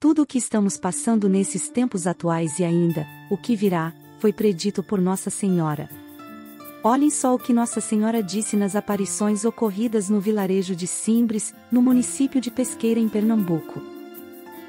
Tudo o que estamos passando nesses tempos atuais e ainda, o que virá, foi predito por Nossa Senhora. Olhem só o que Nossa Senhora disse nas aparições ocorridas no vilarejo de Simbres, no município de Pesqueira em Pernambuco.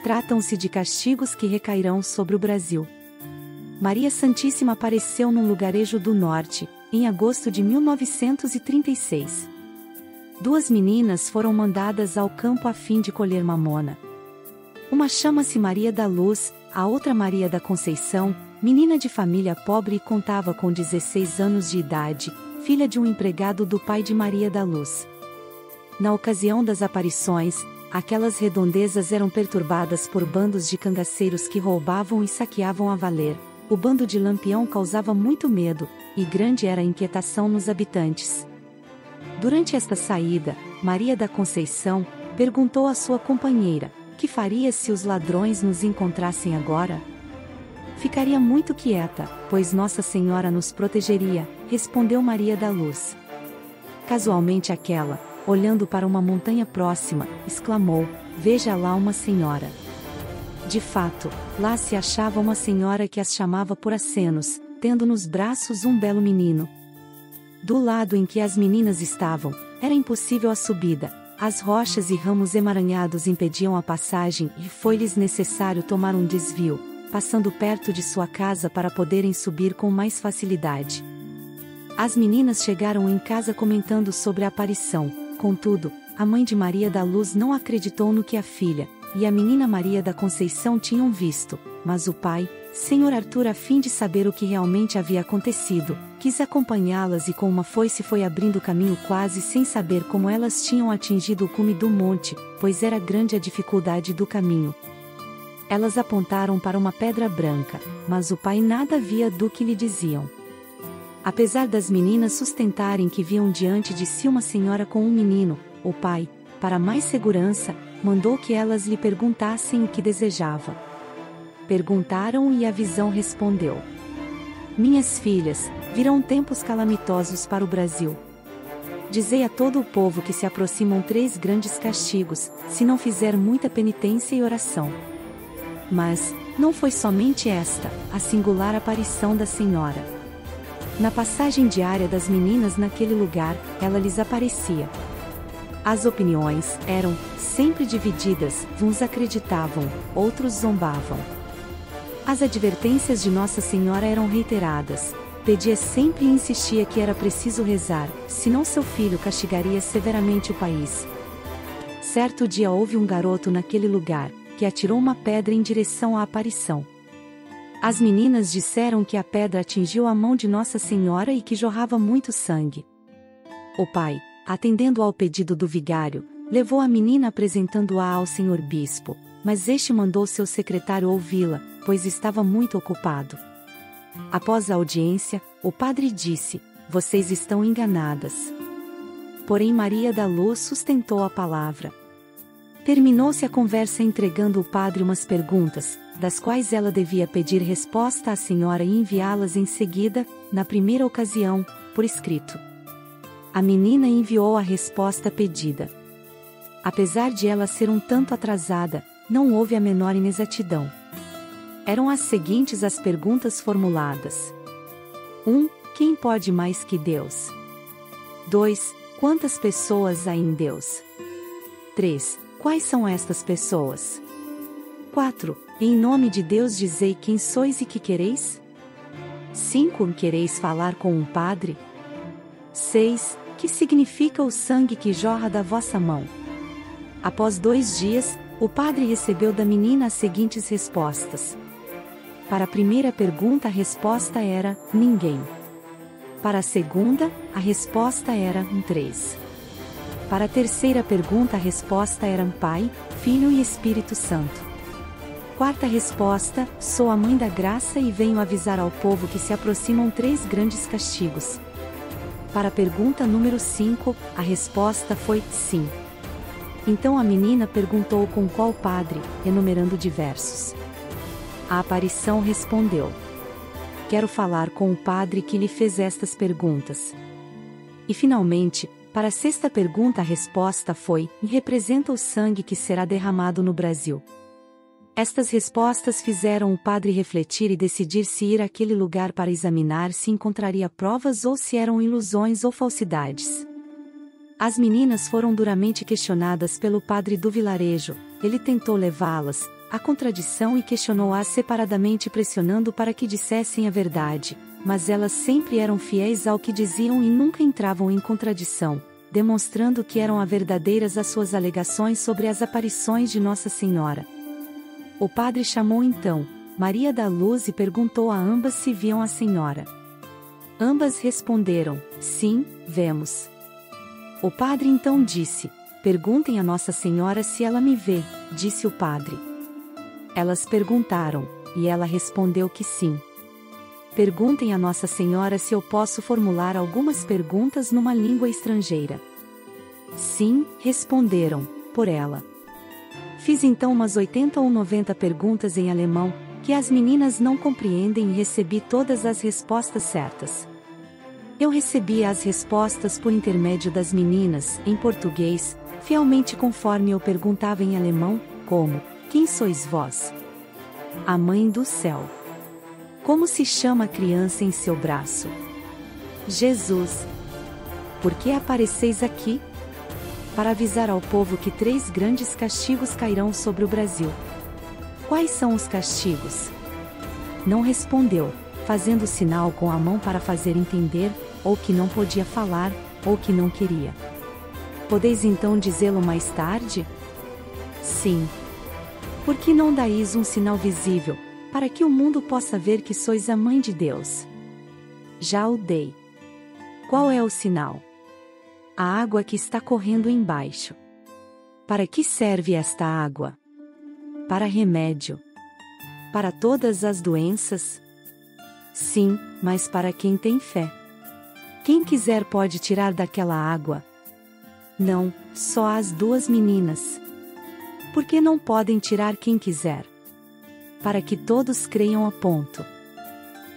Tratam-se de castigos que recairão sobre o Brasil. Maria Santíssima apareceu num lugarejo do norte, em agosto de 1936. 2 meninas foram mandadas ao campo a fim de colher mamona. Uma chama-se Maria da Luz, a outra Maria da Conceição, menina de família pobre e contava com 16 anos de idade, filha de um empregado do pai de Maria da Luz. Na ocasião das aparições, aquelas redondezas eram perturbadas por bandos de cangaceiros que roubavam e saqueavam a valer. O bando de Lampião causava muito medo, e grande era a inquietação nos habitantes. Durante esta saída, Maria da Conceição perguntou à sua companheira: que faria se os ladrões nos encontrassem agora? Ficaria muito quieta, pois Nossa Senhora nos protegeria, respondeu Maria da Luz. Casualmente aquela, olhando para uma montanha próxima, exclamou: veja lá uma senhora. De fato, lá se achava uma senhora que as chamava por acenos, tendo nos braços um belo menino. Do lado em que as meninas estavam, era impossível a subida, as rochas e ramos emaranhados impediam a passagem e foi-lhes necessário tomar um desvio, passando perto de sua casa para poderem subir com mais facilidade. As meninas chegaram em casa comentando sobre a aparição, contudo, a mãe de Maria da Luz não acreditou no que a filha e a menina Maria da Conceição tinham visto, mas o pai, Senhor Arthur, a fim de saber o que realmente havia acontecido, quis acompanhá-las e com uma foice foi abrindo caminho quase sem saber como elas tinham atingido o cume do monte, pois era grande a dificuldade do caminho. Elas apontaram para uma pedra branca, mas o pai nada via do que lhe diziam. Apesar das meninas sustentarem que viam diante de si uma senhora com um menino, o pai, para mais segurança, mandou que elas lhe perguntassem o que desejava. Perguntaram e a visão respondeu: minhas filhas, virão tempos calamitosos para o Brasil. Dizei a todo o povo que se aproximam 3 grandes castigos, se não fizer muita penitência e oração. Mas, não foi somente esta, a singular aparição da Senhora. Na passagem diária das meninas naquele lugar, ela lhes aparecia. As opiniões eram sempre divididas, uns acreditavam, outros zombavam. As advertências de Nossa Senhora eram reiteradas, pedia sempre e insistia que era preciso rezar, senão seu filho castigaria severamente o país. Certo dia houve um garoto naquele lugar, que atirou uma pedra em direção à aparição. As meninas disseram que a pedra atingiu a mão de Nossa Senhora e que jorrava muito sangue. O pai, atendendo ao pedido do vigário, levou a menina apresentando-a ao senhor bispo, mas este mandou seu secretário ouvi-la, pois estava muito ocupado. Após a audiência, o padre disse: vocês estão enganadas. Porém Maria da Luz sustentou a palavra. Terminou-se a conversa entregando o padre umas perguntas, das quais ela devia pedir resposta à senhora e enviá-las em seguida, na primeira ocasião, por escrito. A menina enviou a resposta pedida. Apesar de ela ser um tanto atrasada, não houve a menor inexatidão. Eram as seguintes as perguntas formuladas. 1. Quem pode mais que Deus? 2. Quantas pessoas há em Deus? 3. Quais são estas pessoas? 4. Em nome de Deus dizei quem sois e que quereis? 5. Quereis falar com um padre? 6. Que significa o sangue que jorra da vossa mão? Após 2 dias, o padre recebeu da menina as seguintes respostas. Para a primeira pergunta a resposta era, ninguém. Para a segunda, a resposta era, 3. Para a terceira pergunta a resposta era, Pai, Filho e Espírito Santo. Quarta resposta, sou a Mãe da Graça e venho avisar ao povo que se aproximam 3 grandes castigos. Para a pergunta número 5, a resposta foi, sim. Então a menina perguntou com qual padre, enumerando diversos. A aparição respondeu: quero falar com o padre que lhe fez estas perguntas. E finalmente, para a 6ª pergunta a resposta foi: representa o sangue que será derramado no Brasil. Estas respostas fizeram o padre refletir e decidir se ir àquele lugar para examinar se encontraria provas ou se eram ilusões ou falsidades. As meninas foram duramente questionadas pelo padre do vilarejo. Ele tentou levá-las à contradição e questionou-as separadamente, pressionando para que dissessem a verdade, mas elas sempre eram fiéis ao que diziam e nunca entravam em contradição, demonstrando que eram verdadeiras as suas alegações sobre as aparições de Nossa Senhora. O padre chamou então Maria da Luz e perguntou a ambas se viam a Senhora. Ambas responderam: sim, vemos. O padre então disse: perguntem a Nossa Senhora se ela me vê, disse o padre. Elas perguntaram, e ela respondeu que sim. Perguntem a Nossa Senhora se eu posso formular algumas perguntas numa língua estrangeira. Sim, responderam, por ela. Fiz então umas 80 ou 90 perguntas em alemão, que as meninas não compreendem, e recebi todas as respostas certas. Eu recebia as respostas por intermédio das meninas, em português, fielmente conforme eu perguntava em alemão, como: quem sois vós? A Mãe do Céu. Como se chama a criança em seu braço? Jesus. Por que apareceis aqui? Para avisar ao povo que 3 grandes castigos cairão sobre o Brasil. Quais são os castigos? Não respondeu, fazendo sinal com a mão para fazer entender, ou que não podia falar, ou que não queria. Podeis então dizê-lo mais tarde? Sim. Por que não dais um sinal visível, para que o mundo possa ver que sois a Mãe de Deus? Já o dei. Qual é o sinal? A água que está correndo embaixo. Para que serve esta água? Para remédio. Para todas as doenças? Sim, mas para quem tem fé. Quem quiser pode tirar daquela água. Não, só as 2 meninas. Por que não podem tirar quem quiser? Para que todos creiam a ponto.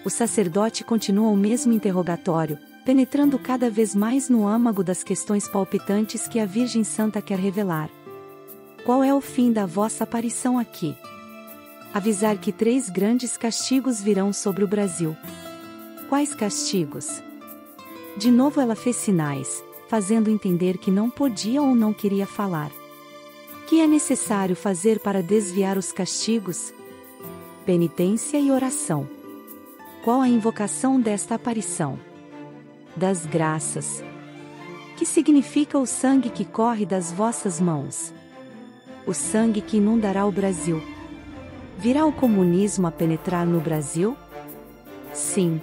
O sacerdote continua o mesmo interrogatório, penetrando cada vez mais no âmago das questões palpitantes que a Virgem Santa quer revelar. Qual é o fim da vossa aparição aqui? Avisar que 3 grandes castigos virão sobre o Brasil. Quais castigos? De novo ela fez sinais, fazendo entender que não podia ou não queria falar. Que é necessário fazer para desviar os castigos? Penitência e oração. Qual a invocação desta aparição? Das graças. Que significa o sangue que corre das vossas mãos? O sangue que inundará o Brasil. Virá o comunismo a penetrar no Brasil? Sim.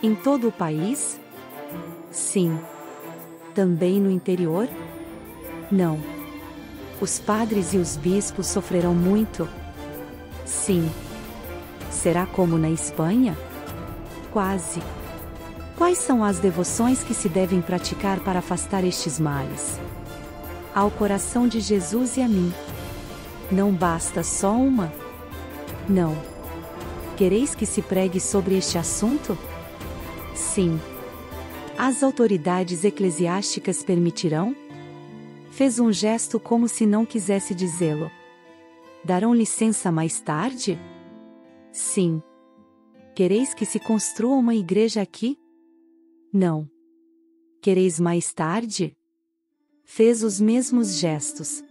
Em todo o país? Sim. Também no interior? Não. Os padres e os bispos sofrerão muito? Sim. Será como na Espanha? Quase. Quais são as devoções que se devem praticar para afastar estes males? Ao coração de Jesus e a mim. Não basta só uma? Não. Quereis que se pregue sobre este assunto? Sim. As autoridades eclesiásticas permitirão? Fez um gesto como se não quisesse dizê-lo. Darão licença mais tarde? Sim. Quereis que se construa uma igreja aqui? Não. Quereis mais tarde? Fez os mesmos gestos.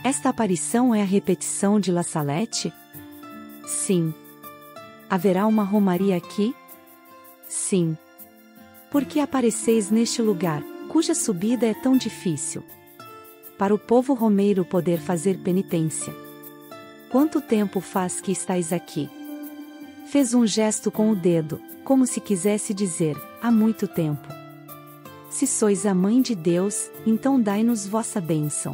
Esta aparição é a repetição de La Salette? Sim. Haverá uma romaria aqui? Sim. Por que apareceis neste lugar, cuja subida é tão difícil? Para o povo romeiro poder fazer penitência. Quanto tempo faz que estáis aqui? Fez um gesto com o dedo, como se quisesse dizer, há muito tempo. Se sois a Mãe de Deus, então dai-nos vossa bênção.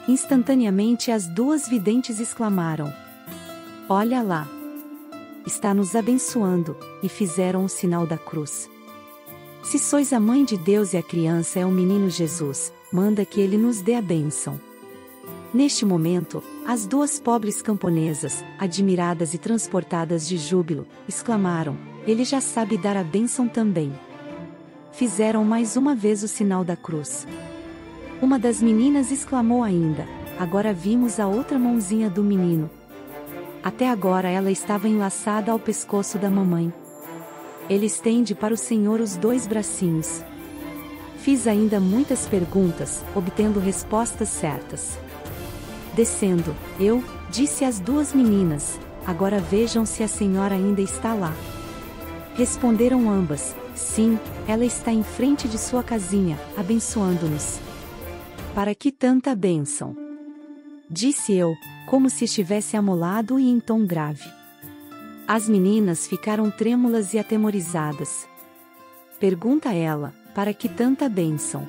Instantaneamente as 2 videntes exclamaram: olha lá! Está nos abençoando, e fizeram o sinal da cruz. Se sois a Mãe de Deus e a criança é o menino Jesus, manda que ele nos dê a bênção. Neste momento, as 2 pobres camponesas, admiradas e transportadas de júbilo, exclamaram: ele já sabe dar a bênção também. Fizeram mais uma vez o sinal da cruz. Uma das meninas exclamou ainda: agora vimos a outra mãozinha do menino. Até agora ela estava enlaçada ao pescoço da mamãe. Ele estende para o Senhor os 2 bracinhos. Fiz ainda muitas perguntas, obtendo respostas certas. Descendo, eu disse às 2 meninas: agora vejam se a senhora ainda está lá. Responderam ambas: sim, ela está em frente de sua casinha, abençoando-nos. Para que tanta bênção? Disse eu, como se estivesse amolado e em tom grave. As meninas ficaram trêmulas e atemorizadas. Pergunta ela: para que tanta bênção?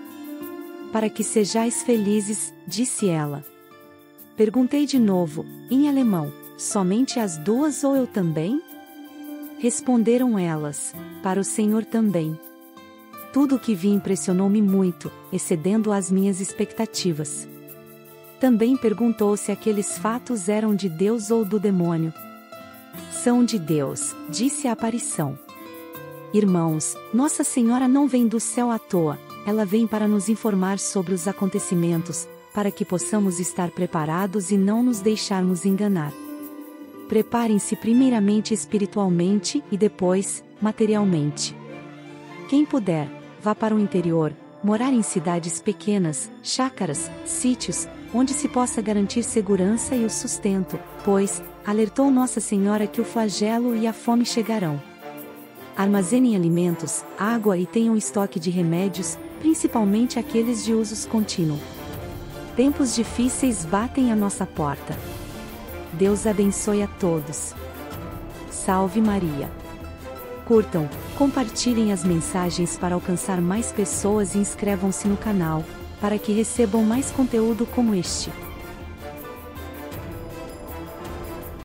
Para que sejais felizes, disse ela. Perguntei de novo, em alemão: somente as 2 ou eu também? Responderam elas: para o Senhor também. Tudo o que vi impressionou-me muito, excedendo as minhas expectativas. Também perguntou se aqueles fatos eram de Deus ou do demônio. São de Deus, disse a aparição. Irmãos, Nossa Senhora não vem do céu à toa, ela vem para nos informar sobre os acontecimentos, para que possamos estar preparados e não nos deixarmos enganar. Preparem-se primeiramente espiritualmente e depois, materialmente. Quem puder, vá para o interior, morar em cidades pequenas, chácaras, sítios, onde se possa garantir segurança e o sustento, pois, alertou Nossa Senhora que o flagelo e a fome chegarão. Armazenem alimentos, água e tenham estoque de remédios, principalmente aqueles de uso contínuo. Tempos difíceis batem à nossa porta. Deus abençoe a todos. Salve Maria. Curtam, compartilhem as mensagens para alcançar mais pessoas e inscrevam-se no canal, para que recebam mais conteúdo como este.